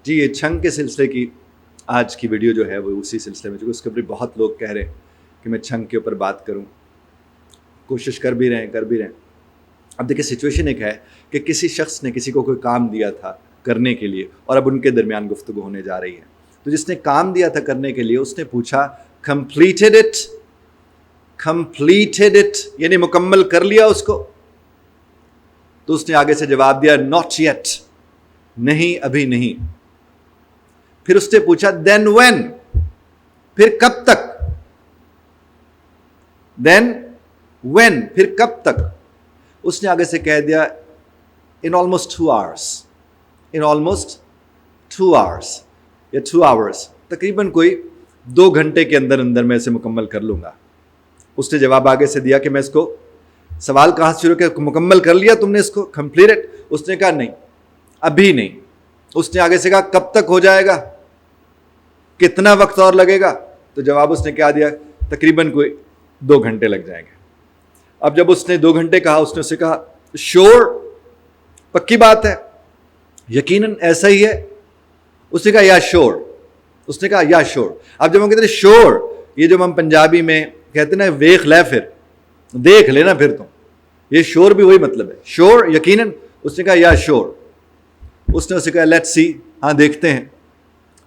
जी, ये छंग के सिलसिले की आज की वीडियो जो है वो उसी सिलसिले में, जो उसके ऊपर बहुत लोग कह रहे हैं कि मैं छंग के ऊपर बात करूं, कोशिश कर भी रहे हैं। अब देखिए, सिचुएशन एक है कि किसी शख्स ने किसी को कोई काम दिया था करने के लिए और अब उनके दरमियान गुफ्तगू होने जा रही है। तो जिसने काम दिया था करने के लिए उसने पूछा कंप्लीटेड इट, यानी मुकम्मल कर लिया उसको? तो उसने आगे से जवाब दिया नॉट येट, नहीं अभी नहीं। फिर उसने पूछा देन व्हेन, फिर कब तक? देन व्हेन, फिर कब तक? उसने आगे से कह दिया in almost 2 hours, in almost 2 hours या 2 आवर्स, तकरीबन कोई 2 घंटे के अंदर अंदर मैं इसे मुकम्मल कर लूंगा। उसने जवाब आगे से दिया कि मैं इसको, सवाल कहां से शुरू किया, मुकम्मल कर लिया तुमने इसको, कंप्लीटेड? उसने कहा नहीं अभी नहीं। उसने आगे से कहा कब तक हो जाएगा, कितना वक्त और लगेगा? तो जवाब उसने क्या दिया, तकरीबन कोई 2 घंटे लग जाएंगे। अब जब उसने 2 घंटे कहा, उसने उससे कहा श्योर, पक्की बात है, यकीनन ऐसा ही है? उसने कहा या श्योर। उसने कहा या श्योर। अब जब हम कहते हैं श्योर, ये जो हम पंजाबी में कहते ना वेख ले, फिर देख लेना फिर तुम, ये श्योर भी वही मतलब है, श्योर यकीनन। उसने कहा या श्योर। उसने उसे कहा लेट्स सी, हाँ देखते हैं,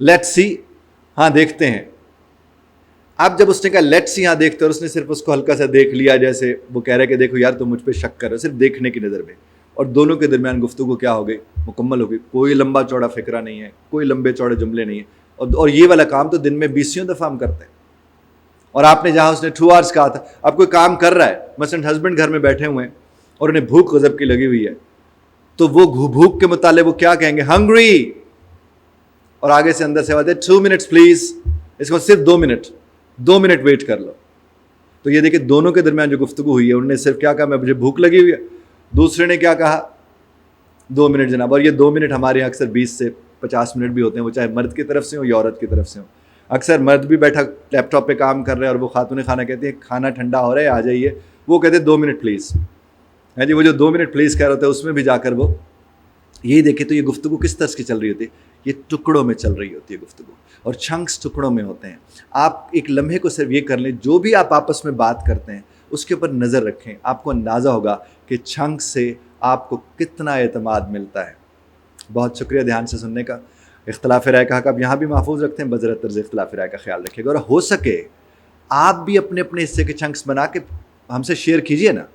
लेट्स सी, हाँ देखते हैं। अब जब उसने कहा लेट्स सी, हाँ देखते हैं, और उसने सिर्फ उसको हल्का सा देख लिया, जैसे वो कह रहा है कि देखो यार तुम मुझ पे शक कर रहे हो, सिर्फ देखने की नज़र में, और दोनों के दरमियान गुफ्तगू क्या हो गई, मुकम्मल हो गई। कोई लंबा चौड़ा फिक्रा नहीं है, कोई लंबे चौड़े जुमले नहीं है। और ये वाला काम तो दिन में 20 दफ़ा हम करते हैं। और आपने जहाँ उसने 2 आवर्स कहा था, अब कोई काम कर रहा है, मसलन हस्बैंड घर में बैठे हुए हैं और उन्हें भूख गजब की लगी हुई है, तो वो भूख के मुताले वो क्या कहेंगे, हंग्री, और आगे से अंदर से आवाज़ है 2 मिनट्स प्लीज, इसको सिर्फ 2 मिनट वेट कर लो। तो ये देखिए दोनों के दरमियान जो गुफ्तगू हुई है, उन्होंने सिर्फ क्या कहा, मैं मुझे भूख लगी हुई है, दूसरे ने क्या कहा 2 मिनट जनाब। और ये 2 मिनट हमारे यहाँ अक्सर 20 से 50 मिनट भी होते हैं, वो चाहे मर्द की तरफ से हो या औरत की तरफ से हो। अक्सर मर्द भी बैठा लैपटॉप पे काम कर रहे हैं और वो खातून खाना कहती है खाना ठंडा हो रहा है आ जाइए, वो कहते हैं 2 मिनट प्लीज़, है जी। वो जो 2 मिनट प्लीज़ कह रहे होते हैं उसमें भी जाकर वो यही देखे। तो ये गुफ्तगू किस तरह की चल रही होती है, ये टुकड़ों में चल रही होती है गुफ्तगू, और चंक्स टुकड़ों में होते हैं। आप एक लम्हे को सिर्फ ये कर लें, जो भी आप आपस में बात करते हैं उसके ऊपर नज़र रखें, आपको अंदाज़ा होगा कि चंक्स से आपको कितना एतमाद मिलता है। बहुत शुक्रिया ध्यान से सुनने का। इख्तलाफ राय का हक आप यहाँ भी महफूज रखते हैं, बज़रत तर्ज़ इख्तलाफ राय का ख्याल रखिएगा, और हो सके आप भी अपने अपने हिस्से के चंक्स बना के हमसे शेयर कीजिए ना।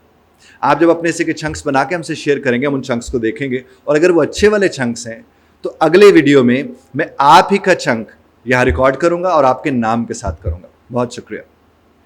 आप जब अपने हिस्से के चंक्स बना के हमसे शेयर करेंगे, हम उन चंक्स को देखेंगे, और अगर वो अच्छे वाले चंक्स हैं तो अगले वीडियो में मैं आप ही का चंक यहाँ रिकॉर्ड करूँगा और आपके नाम के साथ करूँगा। बहुत शुक्रिया।